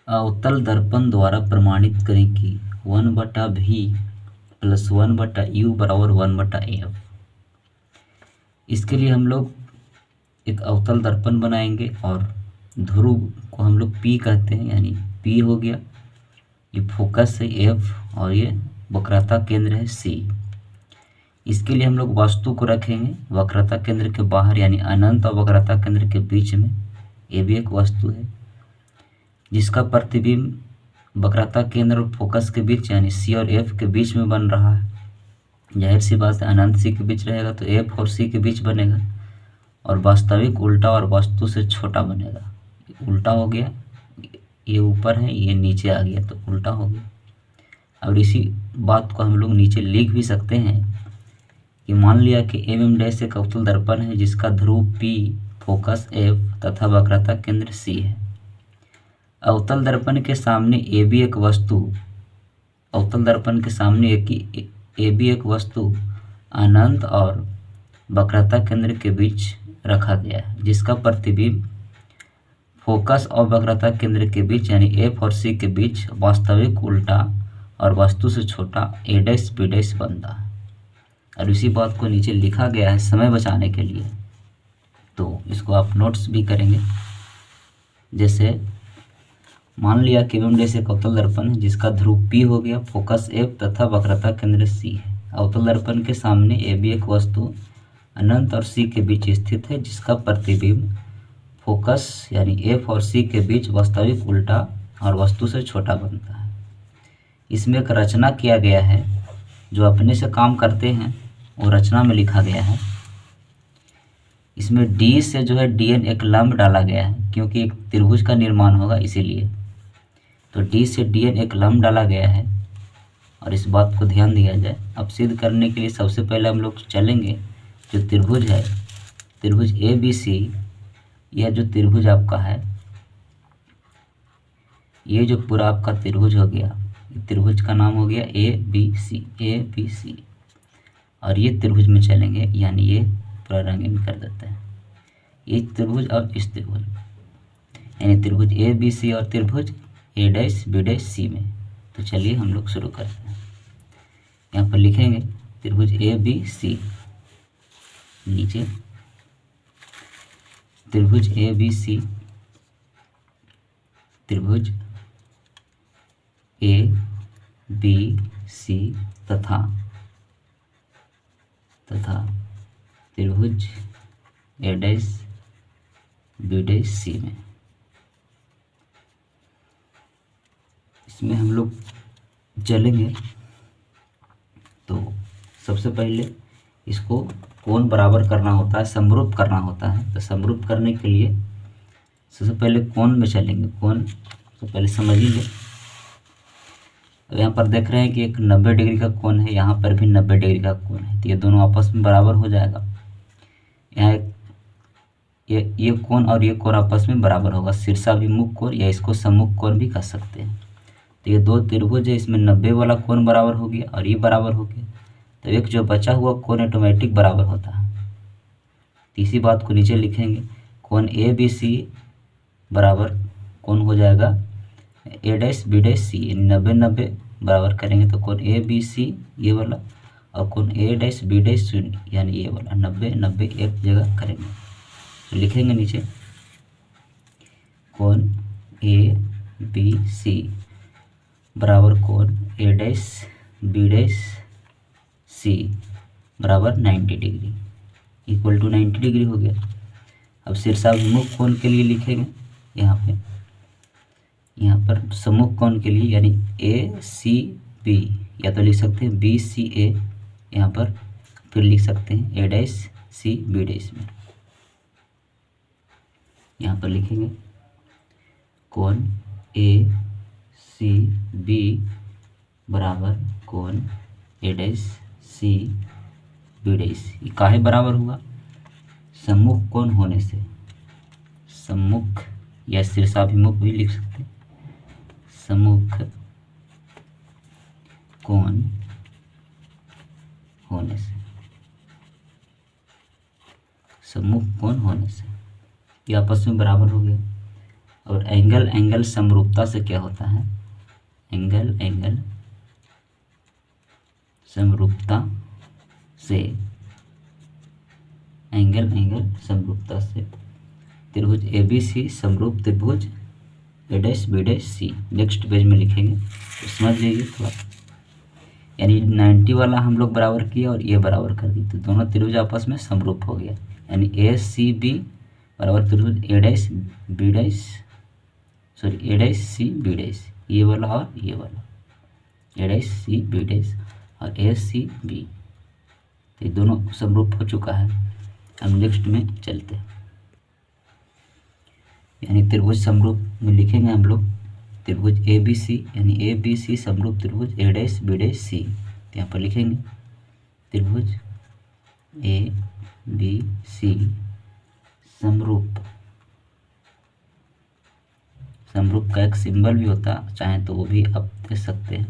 अवतल दर्पण द्वारा प्रमाणित करें कि 1/v प्लस 1/u बराबर 1/f। इसके लिए हम लोग एक अवतल दर्पण बनाएंगे और ध्रुव को हम लोग P कहते हैं, यानी P हो गया, ये फोकस है F और ये वक्रता केंद्र है C। इसके लिए हम लोग वस्तु को रखेंगे वक्रता केंद्र के बाहर, यानी अनंत और वक्रता केंद्र के बीच में। ये भी एक वस्तु है जिसका प्रतिबिंब वक्रता केंद्र और फोकस के बीच, यानी C और F के बीच में बन रहा है। जाहिर सी बात है, अनंत C के बीच रहेगा तो F और C के बीच बनेगा, और वास्तविक उल्टा और वस्तु से छोटा बनेगा। उल्टा हो गया, ये ऊपर है, ये नीचे आ गया तो उल्टा हो गया। और इसी बात को हम लोग नीचे लिख भी सकते हैं कि मान लिया कि MM' एक अवतल दर्पण है जिसका ध्रुव P, फोकस F तथा वक्रता केंद्र C है। अवतल दर्पण के सामने AB एक वस्तु, अवतल दर्पण के सामने AB एक वस्तु अनंत और वक्रता केंद्र के बीच रखा गया है, जिसका प्रतिबिंब फोकस और वक्रता केंद्र के बीच, यानी F और C के बीच वास्तविक उल्टा और वस्तु से छोटा A', B' बनता है। और इसी बात को नीचे लिखा गया है समय बचाने के लिए, तो इसको आप नोट्स भी करेंगे। जैसे मान लिया कि MM' एक अवतल दर्पण है जिसका ध्रुव P हो गया, फोकस F तथा वक्रता केंद्र C है। अवतल दर्पण के सामने AB एक वस्तु अनंत और C के बीच स्थित है, जिसका प्रतिबिंब फोकस यानी F और C के बीच वास्तविक उल्टा और वस्तु से छोटा बनता है। इसमें एक रचना किया गया है, जो अपने से काम करते हैं वो रचना में लिखा गया है। इसमें D से जो है DN एक लंब डाला गया है, क्योंकि एक त्रिभुज का निर्माण होगा इसीलिए, तो D से DN एक लंब डाला गया है और इस बात को ध्यान दिया जाए। अब सिद्ध करने के लिए सबसे पहले हम लोग चलेंगे, जो त्रिभुज है, त्रिभुज ABC, यह जो त्रिभुज आपका है, ये जो पूरा आपका त्रिभुज हो गया, त्रिभुज का नाम हो गया ABC। और ये त्रिभुज में चलेंगे, यानी ये पूरा रंगीन कर देते हैं, ये त्रिभुज और इस त्रिभुज, यानी त्रिभुज ABC और त्रिभुज A', B', C में। तो चलिए हम लोग शुरू करते हैं। यहाँ पर लिखेंगे त्रिभुज ABC, नीचे त्रिभुज ABC, त्रिभुज ABC तथा त्रिभुज A', B', C में। इसमें हम लोग चलेंगे तो सबसे पहले इसको कोण बराबर करना होता है, समरूप करना होता है। तो समरूप करने के लिए सबसे पहले कोण में चलेंगे। कोण तो पहले समझ लीजिए। तो यहाँ पर देख रहे हैं कि एक 90 डिग्री का कोण है, यहाँ पर भी 90 डिग्री का कोण है, तो ये दोनों आपस में बराबर हो जाएगा। यहाँ ये कोण और ये कोण आपस में बराबर होगा, शीर्षाभिमुख कोण, या इसको सम्मुख कोण भी कह सकते हैं। तो ये दो त्रिभुज है, इसमें 90 वाला कोण बराबर हो गया और ये बराबर हो गया, तो एक जो बचा हुआ कोण ऑटोमेटिक बराबर होता है। तो इसी बात को नीचे लिखेंगे, कोण ABC बराबर कोण हो जाएगा A', B', C, 90 बराबर करेंगे तो कोण ABC ये वाला और कोण A', B', यानी ये वाला 90 एक जगह करेंगे। तो लिखेंगे नीचे कोण ABC बराबर कोण A', B', C बराबर 90 डिग्री, इक्वल टू 90 डिग्री हो गया। अब शीर्षाभिमुख कोण के लिए लिखेंगे यहाँ पर सम्मुख कोण के लिए, यानी ACB, या तो लिख सकते हैं BCA, यहाँ पर फिर लिख सकते हैं A', में। यहाँ पर लिखेंगे कोण ACB बराबर कोण A', B'। ये काहे बराबर हुआ? सम्मुख कोण होने से, सम्मुख या शीर्षाभिमुख भी लिख सकते हैं, सम्मुख कोण होने से, सम्मुख कोण होने से ये आपस में बराबर हो गया। और एंगल एंगल समरूपता से क्या होता है, एंगल एंगल समरूपता से, एंगल एंगल समरूपता से त्रिभुज ABC समरूप त्रिभुज A', B', C। Next page में लिखेंगे तो समझ जाइए थोड़ा। यानी 90 वाला हम लोग बराबर किया और ये बराबर कर दी तो दोनों त्रिभुज आपस में समरूप हो गया। यानी ACB बराबर त्रिभुज A', ये वाला और ये वाला A', और ACB, ये दोनों समरूप हो चुका है। हम नेक्स्ट में चलते हैं। यानी त्रिभुज समरूप में लिखेंगे हम लोग त्रिभुज ABC, यानी ABC समरूप त्रिभुज A', B', C। यहाँ पर लिखेंगे त्रिभुज ABC समरूप का एक सिंबल भी होता है, चाहे तो वो भी आप दे सकते हैं।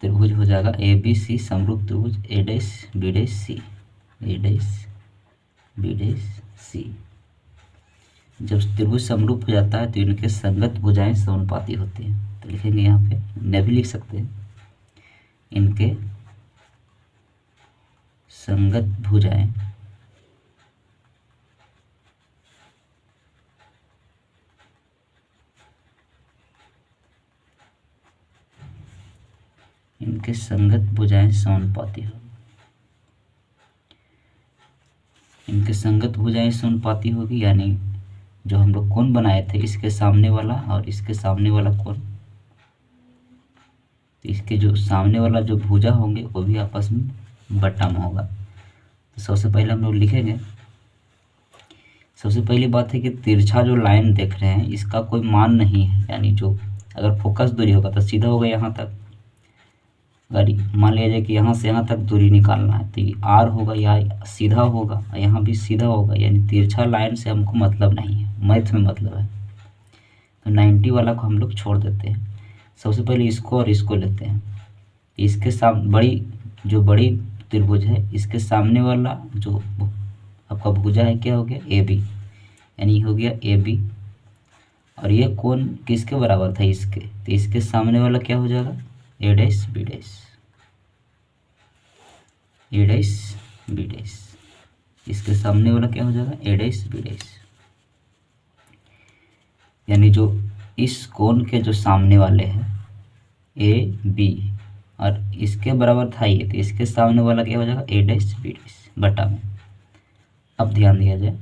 त्रिभुज हो जाएगा ABC समरूप त्रिभुज A', B', C। जब त्रिभुज समरूप हो जाता है तो इनके संगत भुजाएं समानुपाती होती हैं। तो लिखेंगे यहाँ पे, न भी लिख सकते हैं, इनके संगत भुजाएं समानुपाती हो, इनके संगत भुजाएं समानुपाती होगी। यानी जो हम लोग कोण बनाए थे, इसके सामने वाला और इसके सामने वाला कोण, तो इसके जो सामने वाला जो भुजा होंगे वो भी आपस में बट्टा में होगा। तो सबसे पहले हम लोग लिखेंगे, सबसे पहली बात है कि तिरछा जो लाइन देख रहे हैं इसका कोई मान नहीं है। यानी जो अगर फोकस दूरी होगा तो सीधा होगा यहाँ तक, अगर मान लिया जाए कि यहाँ से यहाँ तक दूरी निकालना है तो ये R होगा, या सीधा होगा, यहाँ भी सीधा होगा। यानी तिरछा लाइन से हमको मतलब नहीं है, मैथ में मतलब है। तो 90 वाला को हम लोग छोड़ देते हैं। सबसे पहले इसको और इसको लेते हैं। इसके सामने बड़ी त्रिभुज है, इसके सामने वाला जो आपका भुजा है क्या हो गया, AB, यानी हो गया AB। और ये कोण किसके बराबर था, इसके, तो इसके सामने वाला क्या हो जाएगा, A', B'। इसके सामने वाला क्या हो जाएगा, A', B'। यानी जो इस कोण के जो सामने वाले हैं AB और इसके बराबर था ये, तो इसके सामने वाला क्या हो जाएगा, A', B' बटा में। अब ध्यान दिया जाए,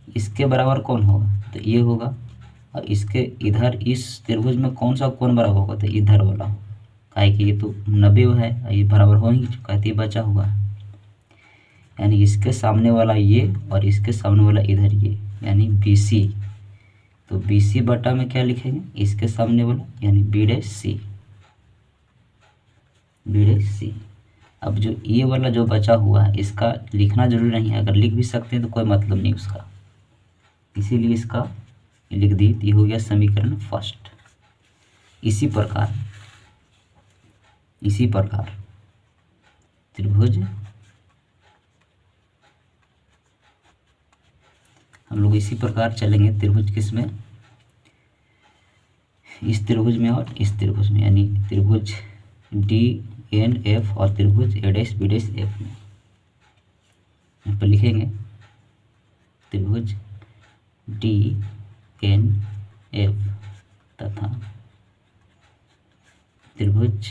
इसके बराबर कौन होगा, तो ये होगा। और इसके इधर इस त्रिभुज में कौन सा कोण बराबर होगा, तो इधर वाला होगा। काहे कि ये तो 90 है, ये बराबर हो ही चुका है, तो ये बचा हुआ है। यानी इसके सामने वाला ये और इसके सामने वाला इधर ये, यानी BC। तो BC बटा में क्या लिखेंगे, इसके सामने वाला यानी B', C। अब जो ये वाला जो बचा हुआ है इसका लिखना जरूरी नहीं है, अगर लिख भी सकते हैं तो कोई मतलब नहीं उसका, इसीलिए इसका लिख दी। ये हो गया समीकरण फर्स्ट। इसी प्रकार त्रिभुज, हम लोग इसी प्रकार चलेंगे त्रिभुज किस में, इस त्रिभुज में और इस त्रिभुज में, यानी त्रिभुज DNF और त्रिभुज A', B', F में। यहाँ पर लिखेंगे त्रिभुज DNF तथा त्रिभुज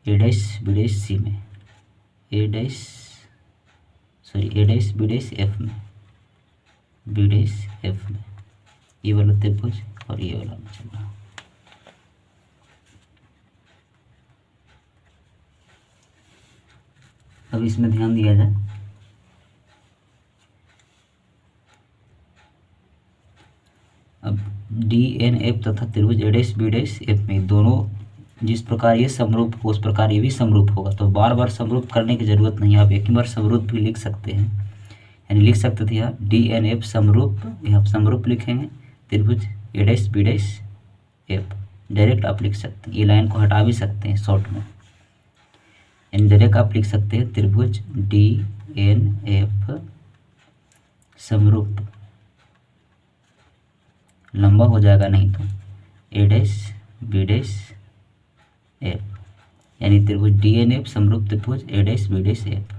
A', B', C में, A', B', F में, B' F में, ये वाला त्रिभुज और ये वाला चल रहा। अब इसमें ध्यान दिया जाए, अब DNF तथा त्रिभुज A', B' F में दोनों जिस प्रकार ये समरूप हो उस प्रकार ये भी समरूप होगा। तो बार बार समरूप करने की जरूरत नहीं है, आप एक ही बार समरूप भी लिख सकते हैं। यानी लिख सकते थे यहाँ DNF समरूप, यहाँ समरूप लिखेंगे त्रिभुज A', B' F, डायरेक्ट आप लिख सकते हैं। ये लाइन को हटा भी सकते हैं शॉर्ट में। यानी डायरेक्ट आप लिख सकते हैं त्रिभुज DNF समरूप, लंबा हो जाएगा नहीं तो A'B'F, यानी त्रिभुज DNF समरूप त्रिभुज A'B'F।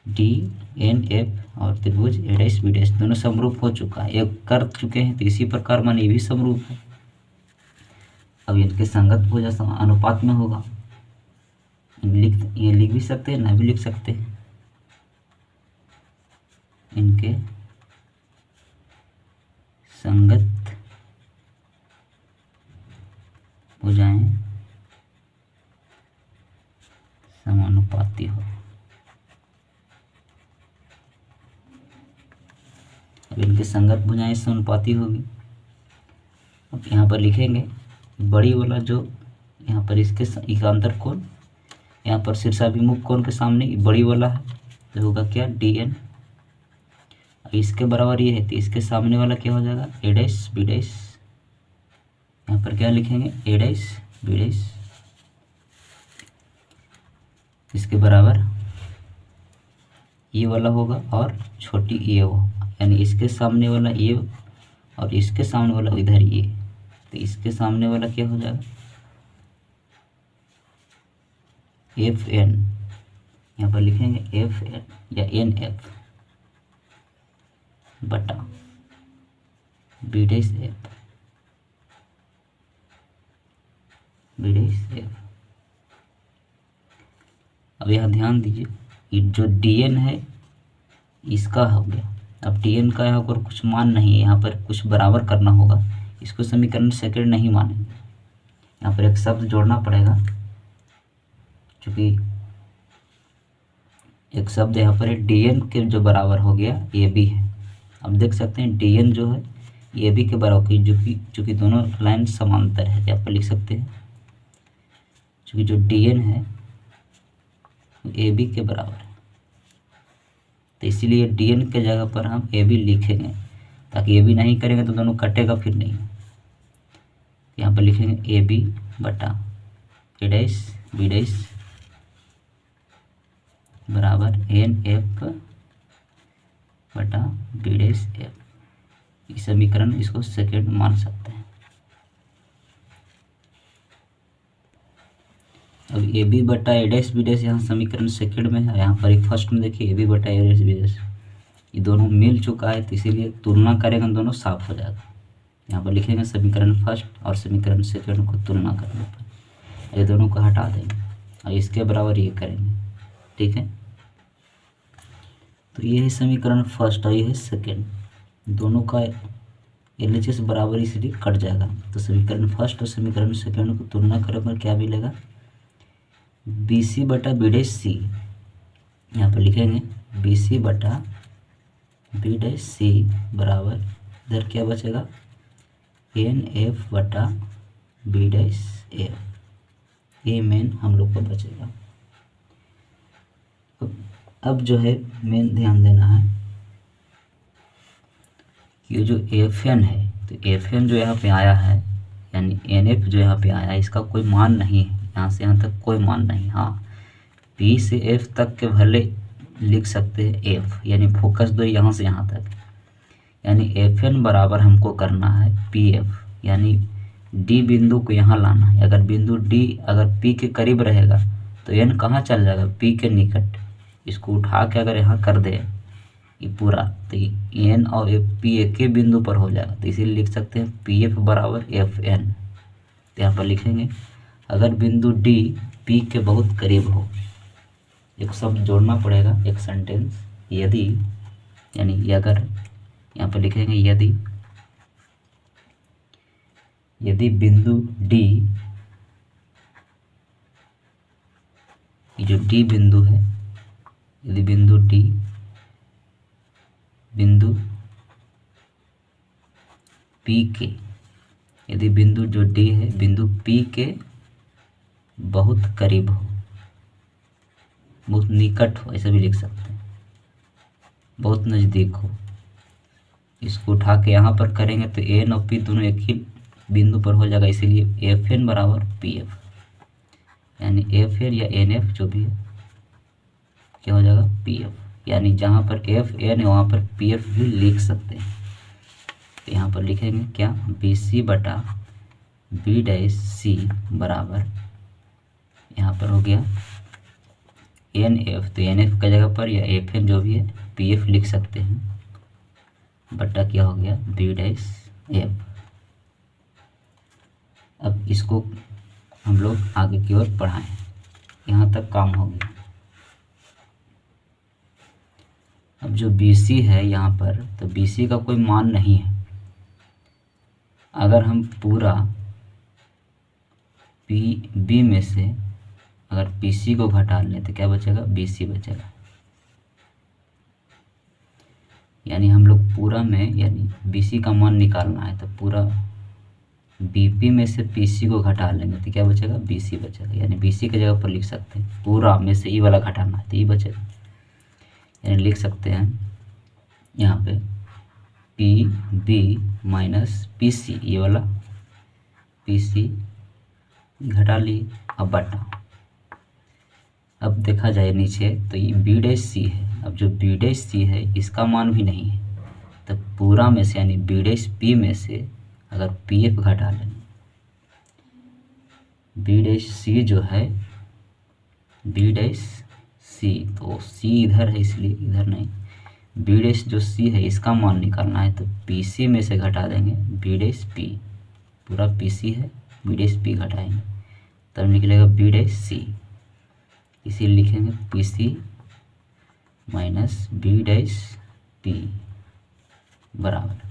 DNF और त्रिभुज A'B'F दोनों समरूप हो चुका है, एक कर चुके हैं, तो इसी प्रकार मान ये भी समरूप है। अब इनके संगत भुजा अनुपात में होगा, ये लिख भी सकते हैं, ना भी लिख सकते हैं। इनके संगत भुजाएं समानुपाती हो। अब इनके संगत भुजाएं समानुपाती होगी। अब यहाँ पर लिखेंगे बड़ी वाला जो यहाँ पर इसके एकांतर कोण, यहाँ पर शीर्षाभिमुख कोण के सामने बड़ी वाला है, तो होगा क्या DN। अब इसके बराबर ये है, तो इसके सामने वाला क्या हो जाएगा A'B'F। यहाँ पर क्या लिखेंगे A'B'F, इसके बराबर ये वाला होगा और छोटी ये होगा, यानी इसके सामने वाला ये और इसके सामने वाला इधर ये, तो इसके सामने वाला क्या हो जाएगा FN। यहाँ पर लिखेंगे FN या NF बटा B'F। अब यहाँ ध्यान दीजिए, ये जो DN है इसका हो गया। अब DN का यहाँ पर कुछ मान नहीं है, यहाँ पर कुछ बराबर करना होगा, इसको समीकरण सेकंड नहीं मानेंगे, यहाँ पर एक शब्द जोड़ना पड़ेगा, क्योंकि एक शब्द यहाँ पर DN के जो बराबर हो गया AB है। अब देख सकते हैं DN जो है AB के बराबर की, जो कि दोनों लाइन समांतर है, यहाँ पर लिख सकते हैं, क्योंकि जो DN है AB के बराबर है, तो इसीलिए DN के जगह पर हम AB लिखेंगे, ताकि AB नहीं करेंगे तो दोनों कटेगा फिर नहीं। यहाँ पर लिखेंगे AB बटा A'B'F बराबर NF बटा B'F। इस समीकरण इसको सेकेंड मान सकते हैं। अब AB बटा A'B'F यहाँ समीकरण सेकेंड में है, यहाँ पर एक फर्स्ट में देखिए AB बटा A'B'F, ये दोनों मिल चुका है, तो इसीलिए तुलना करेंगे दोनों साफ हो जाएगा। यहाँ पर लिखेंगे समीकरण फर्स्ट और समीकरण सेकेंड को तुलना करने पर, ये दोनों को हटा देंगे और इसके बराबर ये करेंगे, ठीक है। तो ये है समीकरण फर्स्ट और ये है सेकेंड, दोनों का LHS बराबर इसलिए कट जाएगा। तो समीकरण फर्स्ट और समीकरण सेकेंड को तुलना करने पर क्या मिलेगा BC बटा B'C, यहाँ पर लिखेंगे BC बटा B'C बराबर इधर क्या बचेगा NF बटा B'F, ये मेन हम लोग को बचेगा। अब जो है मेन ध्यान देना है, ये जो FN है, तो FN जो यहाँ पे आया है, यानी NF जो यहाँ पे आया है, इसका कोई मान नहीं है, यहाँ से यहाँ तक कोई मान नहीं। हाँ, P से F तक के भले लिख सकते हैं F, यानी फोकस दो यहाँ से यहाँ तक, यानी FN बराबर हमको करना है PF, यानी D बिंदु को यहाँ लाना है। अगर बिंदु D अगर P के करीब रहेगा तो N कहाँ चल जाएगा P के निकट, इसको उठा के अगर यहाँ कर दे ये पूरा, तो N और P एक ही बिंदु पर हो जाएगा, तो इसीलिए लिख सकते हैं PF बराबर FN। तो यहाँ पर लिखेंगे अगर बिंदु D P के बहुत करीब हो, एक शब्द जोड़ना पड़ेगा, एक सेंटेंस, यदि, यानी अगर, यहाँ पर लिखेंगे यदि बिंदु D, ये जो D बिंदु है, यदि बिंदु D बिंदु P के, यदि बिंदु जो D है बिंदु P के बहुत करीब हो, बहुत निकट हो, ऐसा भी लिख सकते हैं, बहुत नज़दीक हो, इसको उठा के यहाँ पर करेंगे तो N और P दोनों एक ही बिंदु पर हो जाएगा, इसीलिए FN बराबर PF। यानी एफ एन या एन एफ जो भी है क्या हो जाएगा पी एफ, यानी जहाँ पर एफ एन है वहाँ पर पी एफ भी लिख सकते हैं। तो यहाँ पर लिखेंगे क्या, बी सी बटा बी डैश सी बराबर, यहाँ पर हो गया एन एफ, तो एन एफ का जगह पर या एफ एन जो भी है पी एफ लिख सकते हैं, बटा क्या हो गया बी डैश एफ। अब इसको हम लोग आगे की ओर बढ़ाएं, यहाँ तक काम हो गया। अब जो बी सी है यहाँ पर, तो बी सी का कोई मान नहीं है। अगर हम पूरा पी बी में से अगर पी सी को घटा लें तो क्या बचेगा, बी सी बचेगा। यानी हम लोग पूरा में, यानी बी सी का मान निकालना है तो पूरा बी पी में से पी सी को घटा लेंगे तो क्या बचेगा, बी सी बचेगा। यानी बी सी के जगह पर लिख सकते हैं, पूरा में से ई वाला घटाना है तो ई बचेगा। यानी लिख सकते हैं यहाँ पे P B minus P C, ये वाला पी सी घटा लिए, अब बटा। अब देखा जाए नीचे तो ये बी डैश सी है। अब जो बी डैश सी है इसका मान भी नहीं है, तो पूरा में से यानी बी डैश पी में से अगर पी एफ घटा लें, बी डैश सी जो है बी डैश सी, तो सी इधर है इसलिए इधर नहीं, बी डैश जो सी है इसका मान निकालना है तो पी सी में से घटा देंगे बी डैश पी, पूरा पी सी है बी डैश पी घटाएंगे तब निकलेगा बी डैश सी। इसी लिखेंगे P C minus B dash P बराबर।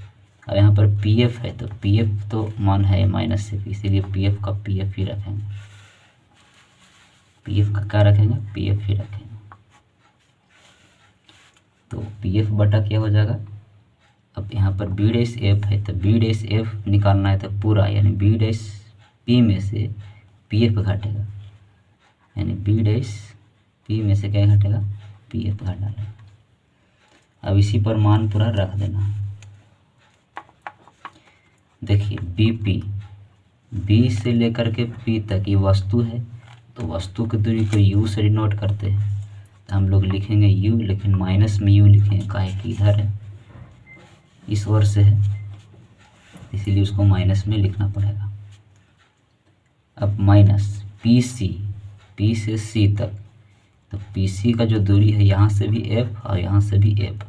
अब यहाँ पर पी एफ है तो पी एफ तो मान है माइनस से, इसीलिए पी एफ का पी एफ ही रखेंगे, पी एफ का क्या रखेंगे, पी एफ ही रखेंगे। तो पी एफ बटा क्या हो जाएगा, अब यहाँ पर बी डैश एफ है तो बी डैश एफ निकालना है तो पूरा, यानी बी डैश पी में से पी एफ घटेगा, यानी बी डैश पी में से क्या घटेगा, पी एफ घटा लेगा। अब इसी पर मान पूरा रख देना। देखिए बी पी, बी से लेकर के पी तक ये वस्तु है, तो वस्तु की दूरी को यू से डिनोट करते हैं, तो हम लोग लिखेंगे यू, लेकिन माइनस में यू लिखेंगे, काहे कि इधर है इस ओर से है इसीलिए उसको माइनस में लिखना पड़ेगा। अब माइनस पी सी, पी से सी तक, तो पी सी का जो दूरी है यहाँ से भी एफ और यहाँ से भी एफ,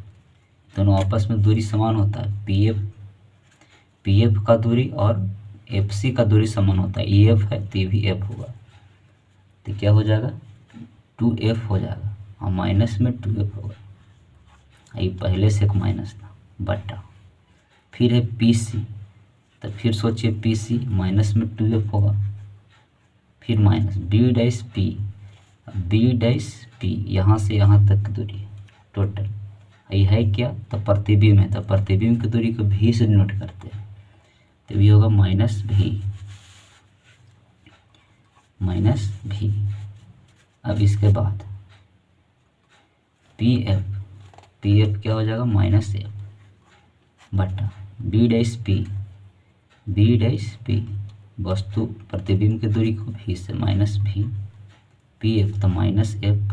दोनों आपस में दूरी समान होता है। पी एफ का दूरी और एफ सी का दूरी समान होता है, ई एफ है तो ये भी एफ होगा, तो क्या हो जाएगा 2f हो जाएगा और माइनस में 2f होगा, ये पहले से एक माइनस था बटा। फिर है पी सी, तो फिर सोचिए पी सी माइनस में 2f होगा, फिर minus B dash P, B dash P यहाँ से यहाँ तक की दूरी है टोटल, ये है क्या, तो प्रतिबिंब है, तो प्रतिबिंब की दूरी को भी से नोट करते हैं, तो भी होगा माइनस भी, माइनस भी। अब इसके बाद पी एफ क्या हो जाएगा, माइनस एफ बटा बी डैश पी, वस्तु प्रतिबिंब की दूरी को भी से माइनस भी, पी एफ तो माइनस एफ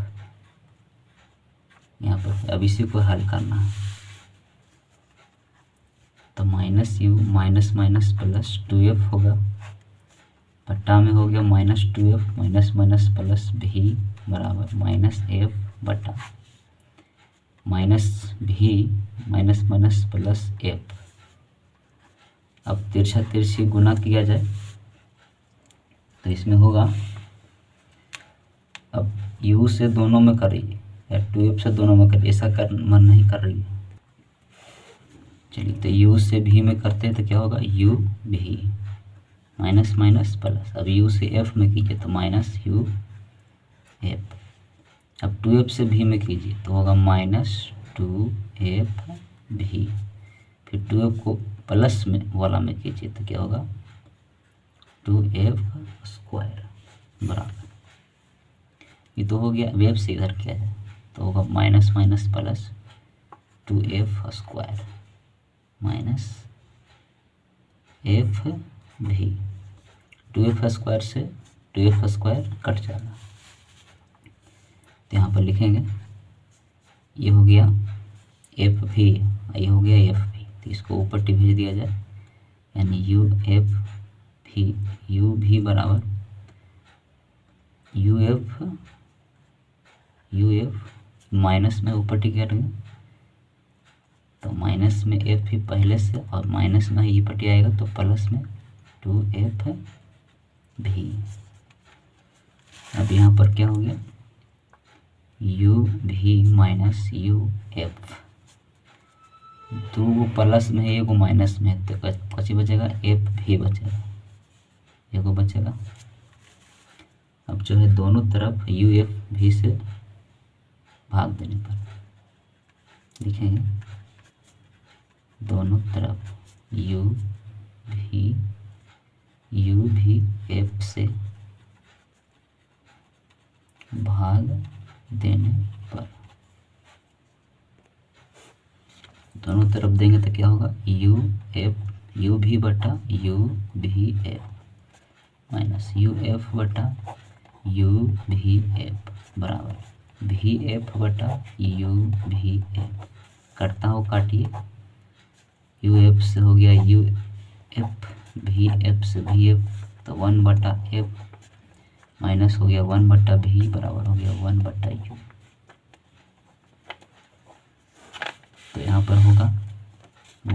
यहाँ पर। अब इसी को हल करना है तो minus you minus minus plus 2f होगा, बट्टा में हो गया minus 2f minus minus plus भी बराबर माइनस एफ बटा माइनस भी माइनस माइनस प्लस एफ। अब तिरछा तिरछी गुना किया जाए तो इसमें होगा, अब u से दोनों में करिए या 2f से दोनों में करिए, ऐसा कर मन नहीं कर रही है, चलिए तो u से भी में करते हैं तो क्या होगा u भी माइनस माइनस प्लस, अब u से f में कीजिए तो माइनस u f, अब 2f से भी में कीजिए तो होगा माइनस 2f भी, फिर 2f को प्लस में वाला में कीजिए तो क्या होगा 2f स्क्वायर बराबर, ये तो हो गया। वेब से इधर किया जाए तो होगा minus minus plus 2f square minus f भी, 2f स्क्वायर से 2f² कट जाएगा। तो यहाँ पर लिखेंगे ये हो गया एफ भी, ये हो गया एफ भी, तो इसको ऊपर टी भेज दिया जाए, यानी यू भी बराबर यू एफ माइनस में ऊपर टी करेंगे तो माइनस में एफ भी पहले से, और माइनस में ये पटी आएगा तो प्लस में 2f भी। अब यहाँ पर क्या हो गया, यू भी माइनस यू एफ, दो वो प्लस में है, एगो माइनस में है, तो कची बचेगा, एफ भी बचेगा, एगो बचेगा। अब जो है दोनों तरफ यू एफ भी से भाग देने पर लिखेंगे दोनों तरफ यू भी एफ से भाग देने पर, दोनों तरफ देंगे तो क्या होगा, यू भी बटा यू भी एफ माइनस यू एफ बटा यू भी एफ बराबर भी एफ बटा यू भी एफ। कटता हो काटिए, यू एफ से हो गया यू एफ, भी एफ से भी एफ, तो 1 बटा एफ माइनस हो गया 1 बटा भी बराबर हो गया 1 बटा यू। तो यहाँ पर होगा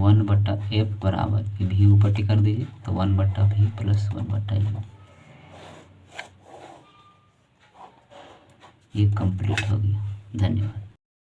1 बटा एफ बराबर भी ऊपर टी कर दीजिए, तो 1 बटा भी प्लस 1 बटा यू। ये कंप्लीट हो गया। धन्यवाद।